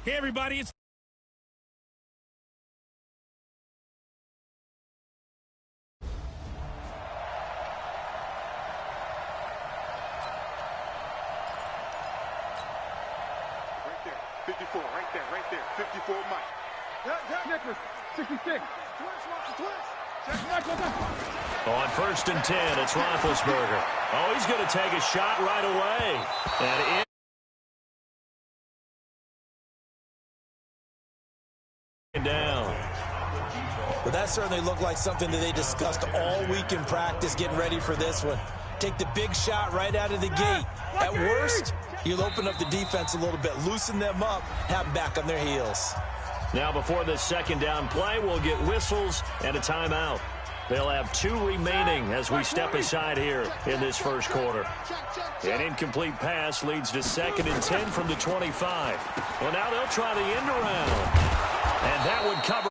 Hey, everybody, it's... Right there, 54, right there, 54 Mike. Nicholas, 66. On 1st and 10, it's Roethlisberger. Oh, he's going to take a shot right away. And down. But that certainly looked like something that they discussed all week in practice getting ready for this one. Take the big shot right out of the gate. At worst, you'll open up the defense a little bit, loosen them up, have them back on their heels. Now before this second down play, we'll get whistles and a timeout. They'll have 2 remaining as we step aside here in this first quarter. An incomplete pass leads to 2nd and 10 from the 25. Well, now they'll try the end around. And that would cover.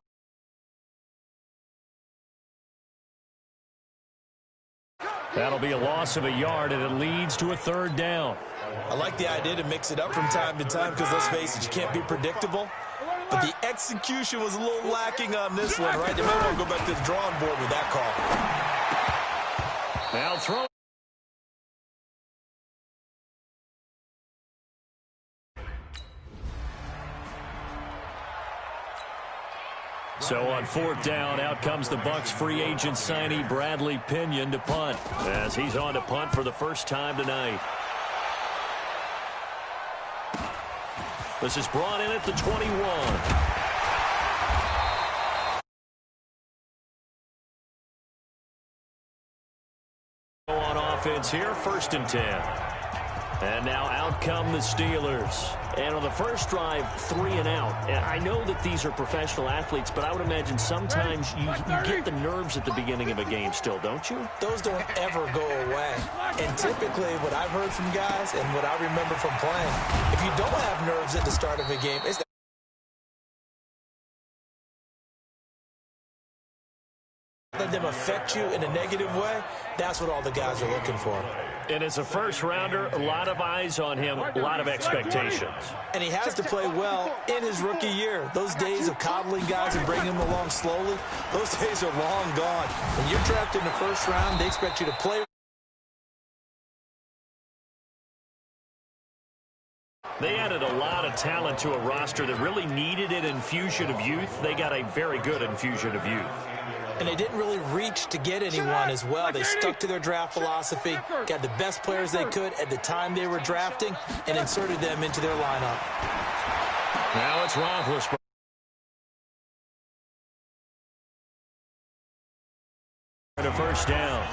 That'll be a loss of a yard, and it leads to a 3rd down. I like the idea to mix it up from time to time because, let's face it, you can't be predictable. But the execution was a little lacking on this one, right? They may want to go back to the drawing board with that call. Now throw. So on 4th down, out comes the Bucs free agent signee Bradley Pinion to punt, as he's on to punt for the first time tonight. This is brought in at the 21. On offense here, 1st and 10. And now out come the Steelers. And on the first drive, 3 and out. And I know that these are professional athletes, but I would imagine sometimes you get the nerves at the beginning of a game still, don't you? Those don't ever go away. And typically what I've heard from guys and what I remember from playing, if you don't have nerves at the start of a game, it's let them affect you in a negative way. That's what all the guys are looking for. And as a first-rounder, a lot of eyes on him, a lot of expectations. And he has to play well in his rookie year. Those days of coddling guys and bringing them along slowly, those days are long gone. When you're drafted in the 1st round, they expect you to play. They added a lot of talent to a roster that really needed an infusion of youth. They got a very good infusion of youth. And they didn't really reach to get anyone as well. They stuck to their draft philosophy, got the best players they could at the time they were drafting, and inserted them into their lineup. Now it's Roethlisberger. A 1st down.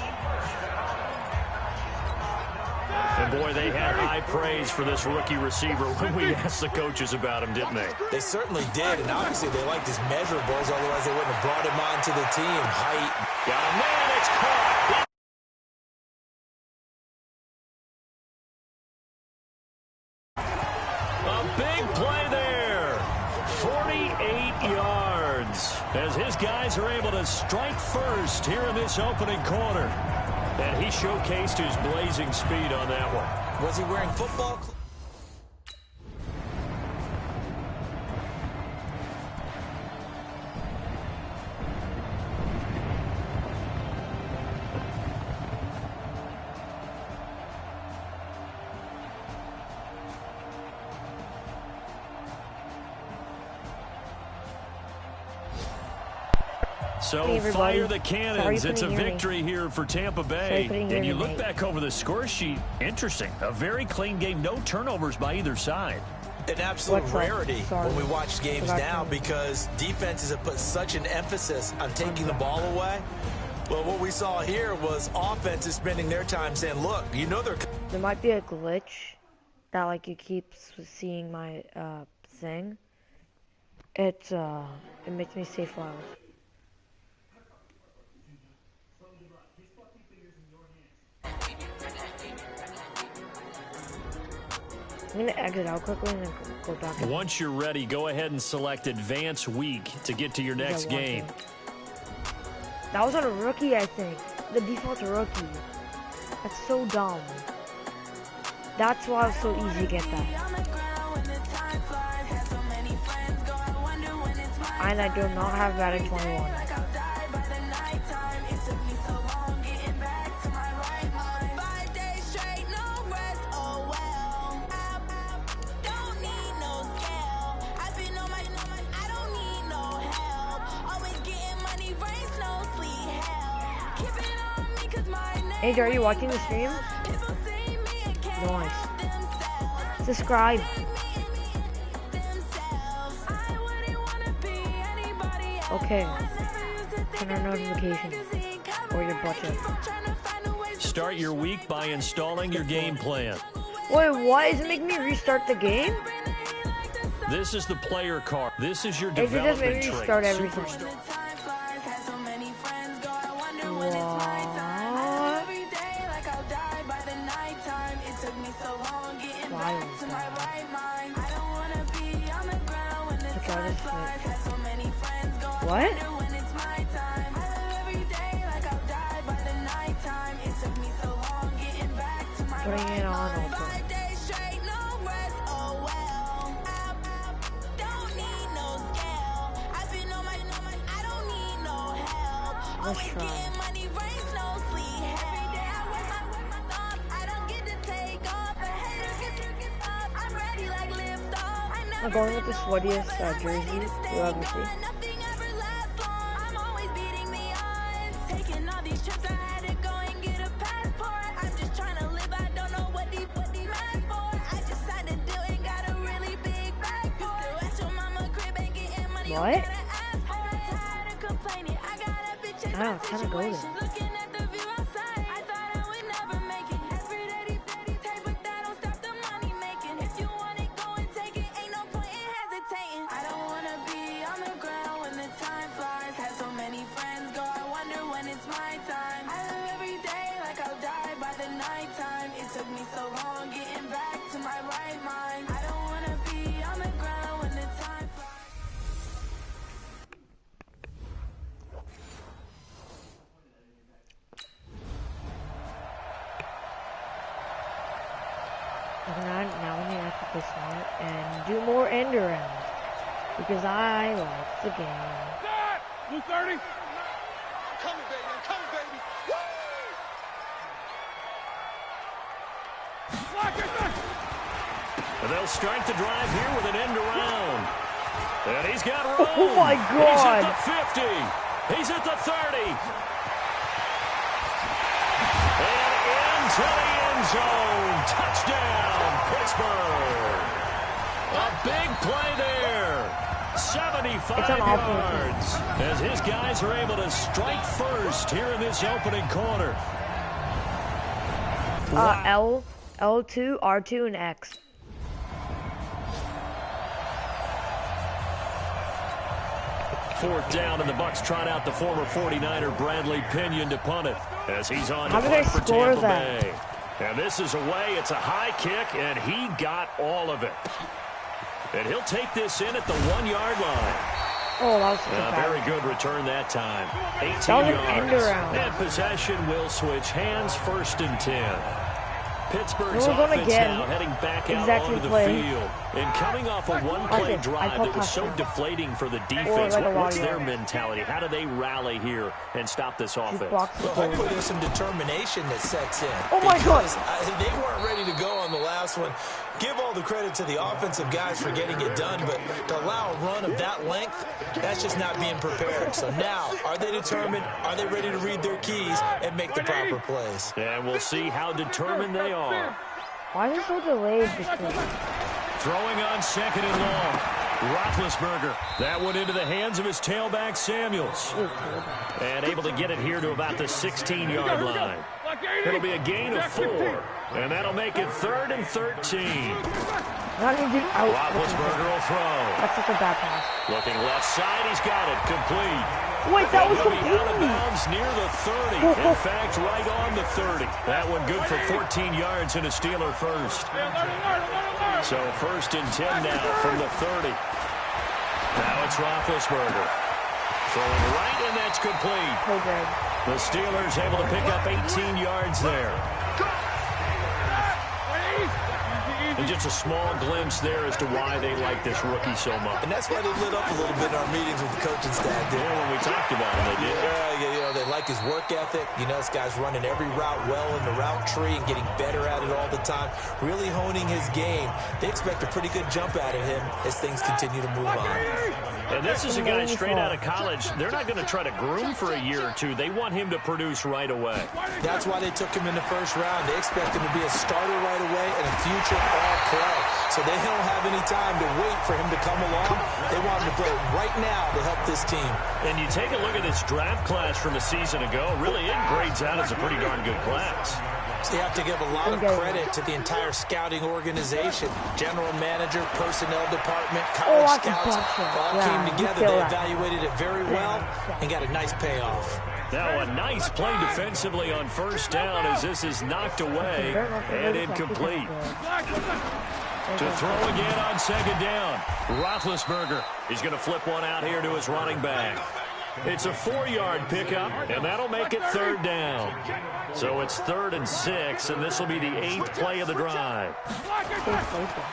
And, boy, they had high praise for this rookie receiver when we asked the coaches about him, didn't they? They certainly did, and obviously they liked his measurables, otherwise they wouldn't have brought him onto the team. Height. Got a man, it's caught. A big play there. 48 yards as his guys are able to strike first here in this opening quarter. And he showcased his blazing speed on that one. Was he wearing football? So hey fire the cannons. It's a victory here for Tampa Bay. And you look back over the score sheet, interesting. A very clean game, no turnovers by either side. An absolute rarity when we watch games now because defenses have put such an emphasis on taking the ball away. Well, what we saw here was offenses spending their time saying, look, you know there might be a glitch that, like, you keep seeing my thing. It makes me say flowers. I'm going to exit out quickly and then go back. Once you're ready, go ahead and select Advance Week to get to your next game. That was on a rookie, I think. The default's a rookie. That's so dumb. That's why it's so easy to get that. And I do not have Madden 21. Hey, are you watching the stream? Nice. Subscribe. Okay. Turn on notifications or your budget. Start your week by installing your game plan. Wait, what? Is it making me restart the game? This is the player card. This is your It just development made me trait. restart everything. What? Putting it on also. Let's try. I'm going with the sweatiest jersey you'll ever see. What? Oh, it's kind of golden. Now we have to play smart and do more end arounds because I like the game. Blue 30. I'm coming, baby. I'm coming, baby. And they'll start the drive here with an end around. And he's got room. Oh my God. He's at the 50. He's at the 30. And into the end zone. Touchdown, Pittsburgh. A big play there. 75 yards. As his guys are able to strike first here in this opening quarter. L, L2, R2, and X. Fourth down, and the Bucs trot out the former 49er Bradley Pinion to punt it as he's on How to did punt I for score Tampa that? Bay. And this is away. It's a high kick, and he got all of it. And he'll take this in at the 1-yard line. Oh, that was such a bad Very good return that time. 18 That was an end yards. around. And possession will switch hands, 1st and 10. Pittsburgh's We're gonna offense get now heading back out exactly onto the play. field. And coming off a one-play Okay, drive that was so touchdown. deflating for the Or defense, like a what's wide their yard. mentality? How do they rally here and stop this offense? blocks the Well, hopefully there's some determination that sets in. Oh my God. Because, they weren't ready to go on the last one. Give all the credit to the offensive guys for getting it done, but to allow a run of that length, that's just not being prepared. So now, are they determined? Are they ready to read their keys and make the proper plays? And we'll see how determined they are. Why is it so delayed this play? Throwing on 2nd and long. Roethlisberger. That one into the hands of his tailback, Samuels. And able to get it here to about the 16-yard line. It'll be a gain of 4. And that'll make it 3rd and 13. Not even get out. Roethlisberger will throw. That's such a bad pass. Looking left side, he's got it. Complete. Wait, that was He'll be out of complete. bounds near the 30. In fact, right on the 30. That one good for 14 yards and a Steeler first. So 1st and 10 now from the 30. Now it's Roethlisberger. Throwing right, and that's complete. So good. The Steelers able to pick up 18 yards there. just a small glimpse there as to why they like this rookie so much. And that's why they lit up a little bit in our meetings with the coaching staff. Yeah, when we talked about it, they did. Yeah, they like his work ethic. This guy's running every route well in the route tree and getting better at it all the time, really honing his game. They expect a pretty good jump out of him as things continue to move on. And this is a guy straight out of college. They're not going to try to groom for a year or two. They want him to produce right away. That's why they took him in the first round. They expect him to be a starter right away and a future all-pro. So they don't have any time to wait for him to come along. They want him to play right now to help this team. And you take a look at this draft class from a season ago. Really, it grades out as a pretty darn good class. So you have to give a lot of credit to the entire scouting organization. General manager, personnel department, college scouts all came together. They evaluated it very well and got a nice payoff. Now a nice play defensively on first down as this is knocked away and incomplete. To throw again on second down. Roethlisberger is going to flip one out here to his running back. It's a 4-yard pickup, and that'll make it third down. So it's 3rd and 6, and this will be the 8th play of the drive.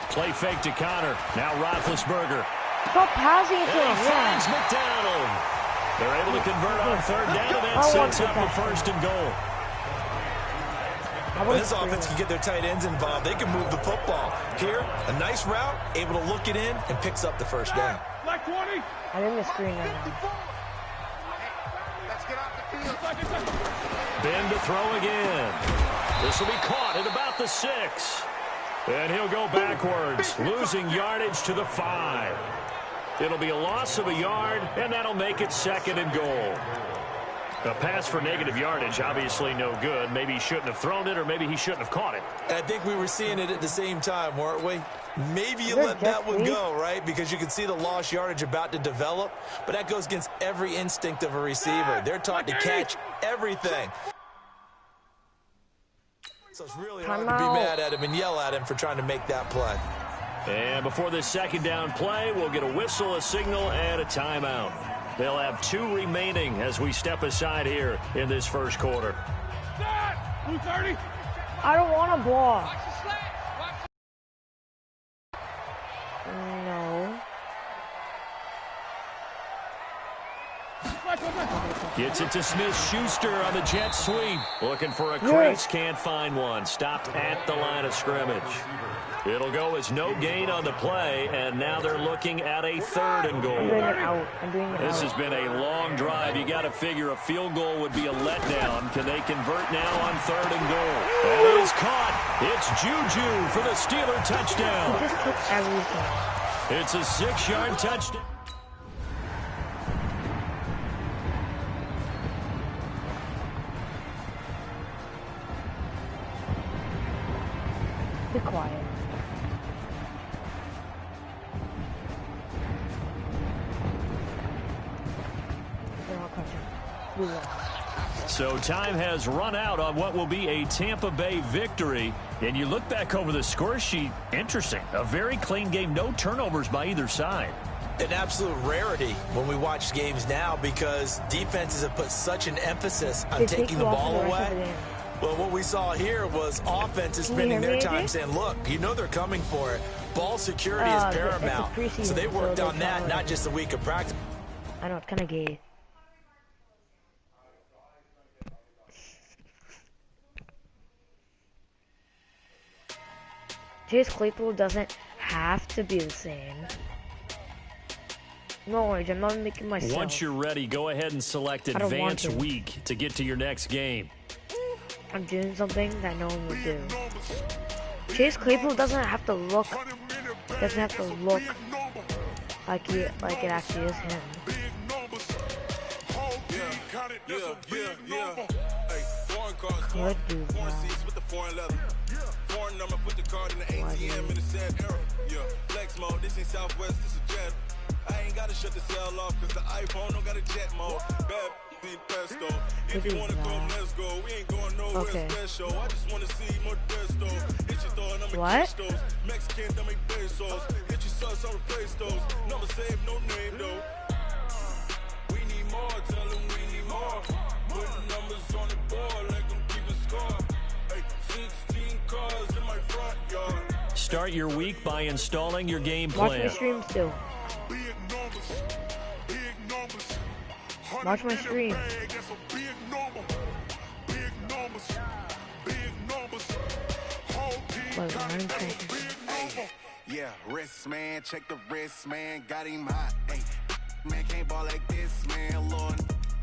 Play fake to Connor. Now Roethlisberger. Stop passing it to him. Finds McDonald. They're able to convert on third down, and that sets up a 1st and goal. When this offense can get their tight ends involved, they can move the football. Here, a nice route, able to look it in, and picks up the first down. I'm in the screen right now. Ben to throw again. This will be caught at about the 6. And he'll go backwards, losing yardage to the 5. It'll be a loss of a yard, and that'll make it 2nd and goal. A pass for negative yardage, obviously no good. Maybe he shouldn't have thrown it, or maybe he shouldn't have caught it. And I think we were seeing it at the same time, weren't we? Maybe you let that one go, right? Because you can see the lost yardage about to develop. But that goes against every instinct of a receiver. They're taught to catch everything. So it's really hard to be mad at him and yell at him for trying to make that play. And before this second down play, we'll get a whistle, a signal, and a timeout. They'll have 2 remaining as we step aside here in this first quarter. I don't want to block. No. Gets it to Smith-Schuster on the jet sweep. Looking for a crease, can't find one. Stopped at the line of scrimmage. It'll go as no gain on the play, and now they're looking at a 3rd and goal. I'm doing it out. This has been a long drive. You got to figure a field goal would be a letdown. Can they convert now on 3rd and goal? That is caught. It's Juju for the Steeler touchdown. He just took everything. It's a 6-yard touchdown. Be quiet. So time has run out on what will be a Tampa Bay victory. And you look back over the score sheet, interesting. A very clean game, no turnovers by either side. An absolute rarity when we watch games now because defenses have put such an emphasis on taking the ball away. Well, what we saw here was offenses spending their time saying, look, they're coming for it. Ball security is paramount. So they worked on that, not just a week of practice. I know, it's kind of gay. Chase Claypool doesn't have to be the same. No worries, I'm not making myself. Once you're ready, go ahead and select Advanced Week to get to your next game. I'm doing something that no one would do. Chase Claypool doesn't have to look like it actually is him. Could do that. Foreign number, put the card in the ATM in the sad era. Yeah, flex mode, this ain't Southwest, this is jet. I ain't gotta shut the cell off, cause the iPhone don't got a jet mode. Bad need pesto. If you wanna come, let's go. We ain't going nowhere special. I just wanna see more pesto. Hit your thought, I'm a Mexican, don't make pesos. Hit your sauce, I'll replace those. Number save, no name though. We need more, tell them we need more. Putting numbers on the board like I'm keeping score. start your week by installing your game Watch plan. my stream still. Watch my stream. Yeah, wrist man, check the wrist man, got him hot. Hey, man can't ball like this, man. Lord,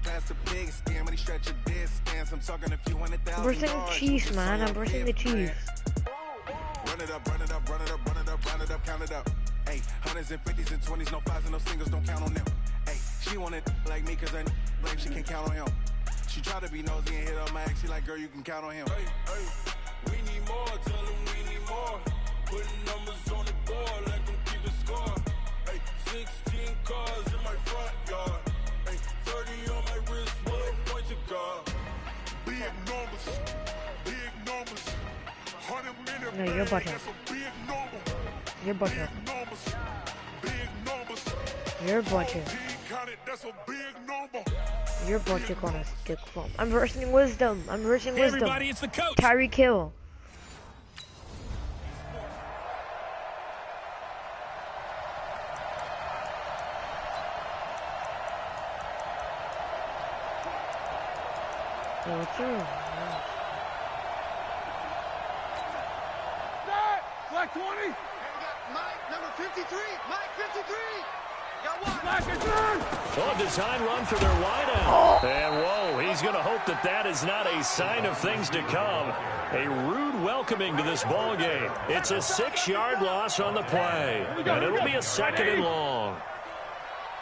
pass the big scam, but he stretch a distance. I'm talking a few $100,000. I'm brushing the cheese, man. I'm brushing the cheese. Run it up, run it up, run it up, run it up, run it up, count it up. Hey, hundreds and fifties and 20s, no fives and no singles, don't count on them. Hey, she want it like me, cause I like she can count on him. She try to be nosy and hit up my ex, she like, girl, you can count on him. Hey, hey, we need more, tell him we need more. Putting numbers on the board, like them keep a score. Hey, 16 cars in my front yard. Hey, 30 on my wrist, what a point to God. Big numbers, big numbers. 100 minute No, you're butcher. that's a big number. You're butcher. Big numbers, big numbers. You're butcher. That's a big number. You're butcher gonna stick from. I'm versing wisdom. I'm versing Hey, wisdom. everybody, it's the coach. Tyreek Hill. What's your Black 20. Mike, number 53. Mike, 53. Got one. Black is third. Oh, design run for their wideout. And whoa, he's going to hope that that is not a sign of things to come. A rude welcoming to this ball game. It's a 6-yard loss on the play, and it'll be a 2nd and long.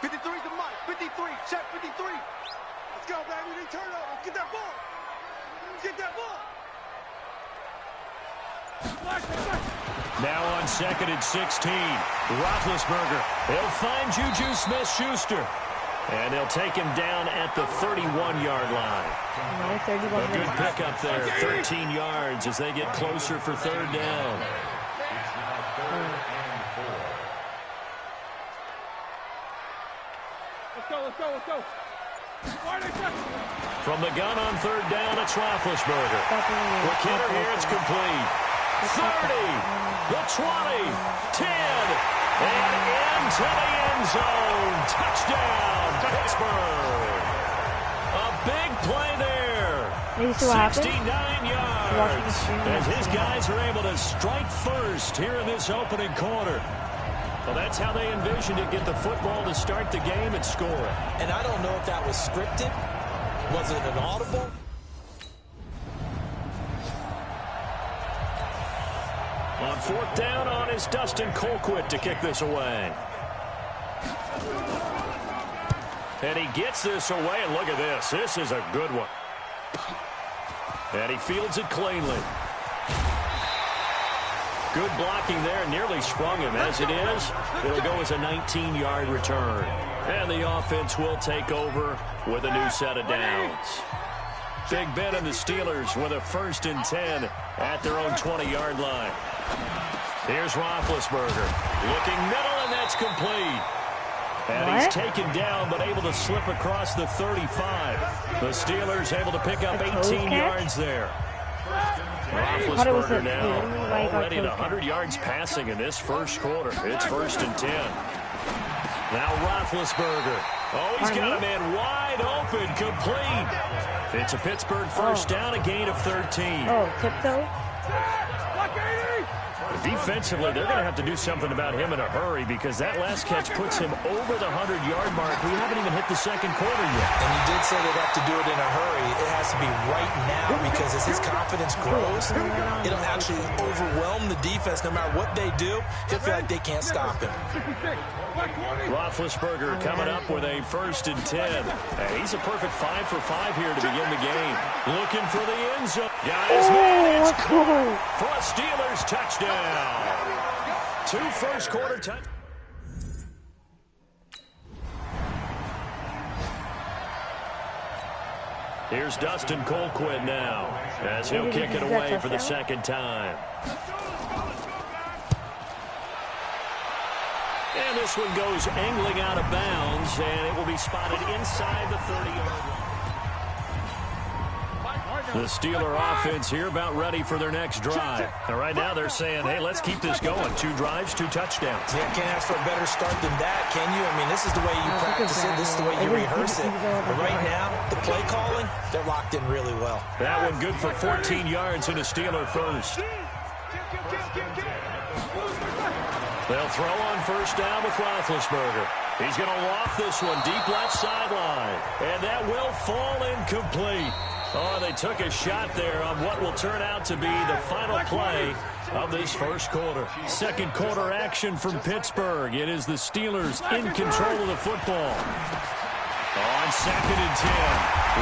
53 to Mike. 53. Check 53. Let's go, baby. We need turnover. Get that ball. Get that ball. Now on 2nd and 16, Roethlisberger. He'll find Juju Smith-Schuster. And they'll take him down at the 31-yard line. No, 31 A good pickup there, 13 yards as they get closer for 3rd down. Let's go, let's go, let's go. From the gun on 3rd down, it's Roethlisberger. For Kenner here, it's complete. 30, the 20, 10, and into the end zone. Touchdown, Pittsburgh. A big play there. 69 yards. As his guys are able to strike first here in this opening quarter. Well, that's how they envisioned it, get the football to start the game and score it. And I don't know if that was scripted. Was it an audible? On 4th down on is Dustin Colquitt to kick this away. And he gets this away, and look at this. This is a good one. And he fields it cleanly. Good blocking there, nearly sprung him. As it is, it'll go as a 19-yard return. And the offense will take over with a new set of downs. Big Ben and the Steelers with a 1st and 10 at their own 20-yard line. Here's Roethlisberger. Looking middle, and that's complete. And he's taken down, but able to slip across the 35. The Steelers able to pick up 18 yards there. Roethlisberger now already at 100 yards passing in this first quarter. It's 1st and 10. Now Roethlisberger. Oh, he's got a man wide open, complete. It's a Pittsburgh 1st down, a gain of 13. Oh, tiptoe? Defensively, they're going to have to do something about him in a hurry because that last catch puts him over the 100-yard mark. We haven't even hit the 2nd quarter yet. And you did say they'd have to do it in a hurry. It has to be right now because as his confidence grows, it'll actually overwhelm the defense. No matter what they do, he'll feel like they can't stop him. Roethlisberger coming up with a 1st and 10. And he's a perfect 5 for 5 here to begin the game. Looking for the end zone. Got his man. It's caught for a Steelers touchdown. 2 first-quarter touchdowns. Here's Dustin Colquitt now as he'll kick it away for the 2nd time. And this one goes angling out of bounds, and it will be spotted inside the 30-yard line. The Steeler offense here about ready for their next drive. And right now they're saying, hey, let's keep this going. 2 drives, 2 touchdowns. Yeah, can't ask for a better start than that, can you? I mean, this is the way you practice it. This is the way you rehearse it. But right now, the play calling, they're locked in really well. That one good for 14 yards and a Steeler first. They'll throw on first down with Roethlisberger. He's going to loft this one deep left sideline. And that will fall incomplete. Oh, they took a shot there on what will turn out to be the final play of this first quarter. Second quarter action from Pittsburgh. It is the Steelers in control of the football. On 2nd and 10,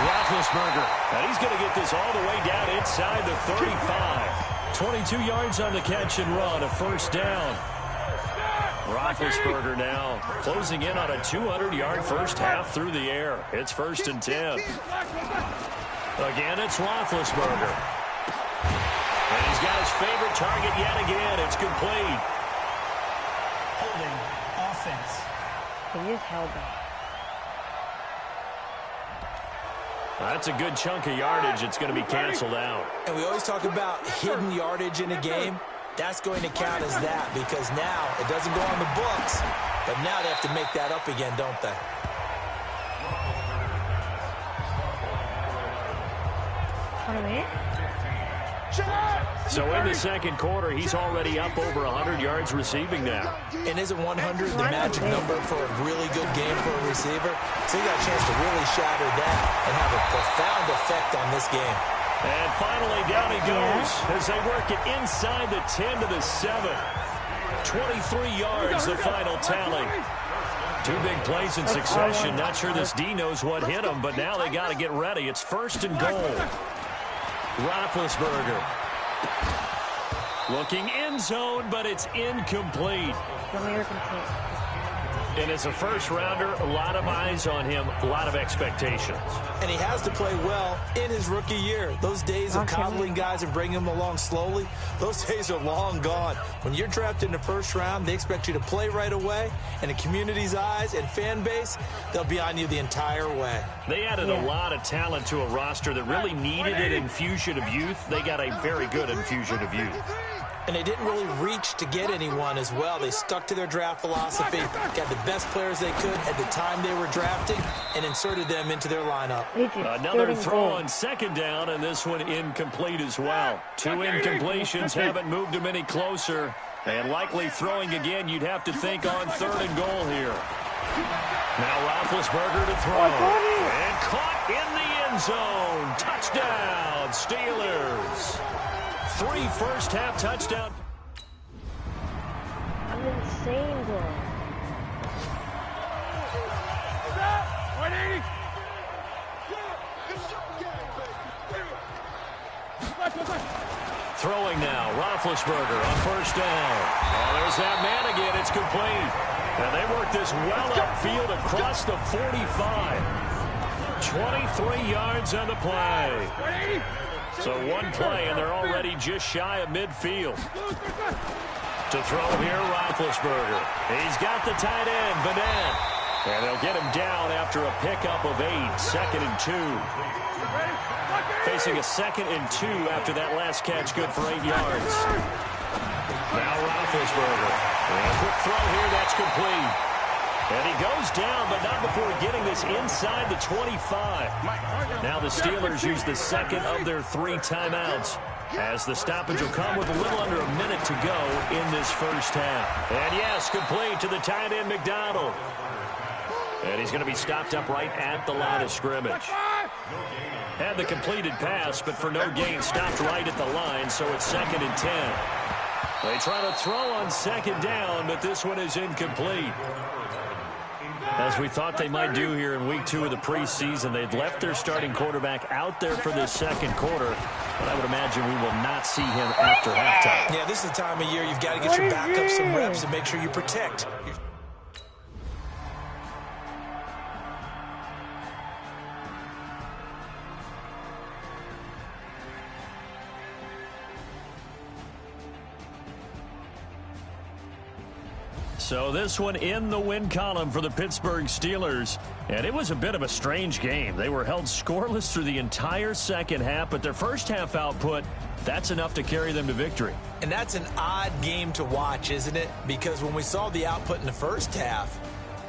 Roethlisberger. And he's going to get this all the way down inside the 35. 22 yards on the catch and run, a first down. Roethlisberger now closing in on a 200-yard first half through the air. It's 1st and 10. Again, it's Roethlisberger. And he's got his favorite target yet again. It's complete. Holding offense. He just held that. That's a good chunk of yardage. It's going to be canceled out. And we always talk about hidden yardage in a game. That's going to count as that because now it doesn't go on the books, but now they have to make that up again, don't they? So in the second quarter, he's already up over 100 yards receiving now. And isn't 100 the magic number for a really good game for a receiver? So he got a chance to really shatter that and have a profound effect on this game. And finally, down he goes as they work it inside the 10 to the 7. 23 yards, the final tally. 2 big plays in succession. Not sure this D knows what hit him, but now they got to get ready. It's 1st and goal. Roethlisberger. Looking end zone, but it's incomplete. And as a first-rounder, a lot of eyes on him, a lot of expectations. And he has to play well in his rookie year. Those days of coddling guys and bringing them along slowly, those days are long gone. When you're drafted in the first round, they expect you to play right away. And the community's eyes and fan base, they'll be on you the entire way. They added a lot of talent to a roster that really needed an infusion of youth. They got a very good infusion of youth. And they didn't really reach to get anyone as well. They stuck to their draft philosophy, got the best players they could at the time they were drafting, and inserted them into their lineup. Another throw on 2nd down, and this one incomplete as well. 2 incompletions haven't moved him any closer. And likely throwing again, you'd have to think on 3rd and goal here. Now Roethlisberger to throw. And caught in the end zone. Touchdown, Steelers. 3 first-half touchdowns. I'm insane, bro. Throwing now, Roethlisberger on first down. Oh, there's that man again. It's complete. And they work this well upfield across the 45. 23 yards on the play. So 1 play, and they're already just shy of midfield. To throw here, Roethlisberger. He's got the tight end, Madden. And they'll get him down after a pickup of 8. 2nd and 2. Facing a 2nd and 2 after that last catch, good for 8 yards. Now Roethlisberger. And a quick throw here, that's complete. And he goes down, but not before getting this inside the 25. Now the Steelers use the 2nd of their 3 timeouts, as the stoppage will come with a little under a minute to go in this first half. And yes, complete to the tight end, McDonald. And he's going to be stopped up right at the line of scrimmage. Had the completed pass, but for no gain, stopped right at the line, so it's 2nd and 10. They try to throw on 2nd down, but this one is incomplete. As we thought they might do here in week 2 of the preseason, they've left their starting quarterback out there for this second quarter, but I would imagine we will not see him after halftime. Yeah, this is the time of year you've got to get your backup some reps and make sure you protect. So this one in the win column for the Pittsburgh Steelers. And it was a bit of a strange game. They were held scoreless through the entire second half, but their first half output, that's enough to carry them to victory. And that's an odd game to watch, isn't it? Because when we saw the output in the first half,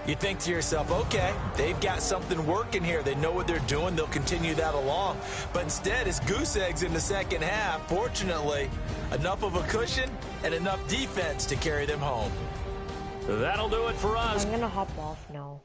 you think to yourself, okay, they've got something working here. They know what they're doing. They'll continue that along. But instead, it's goose eggs in the second half. Fortunately, enough of a cushion and enough defense to carry them home. That'll do it for us. I'm going to hop off now.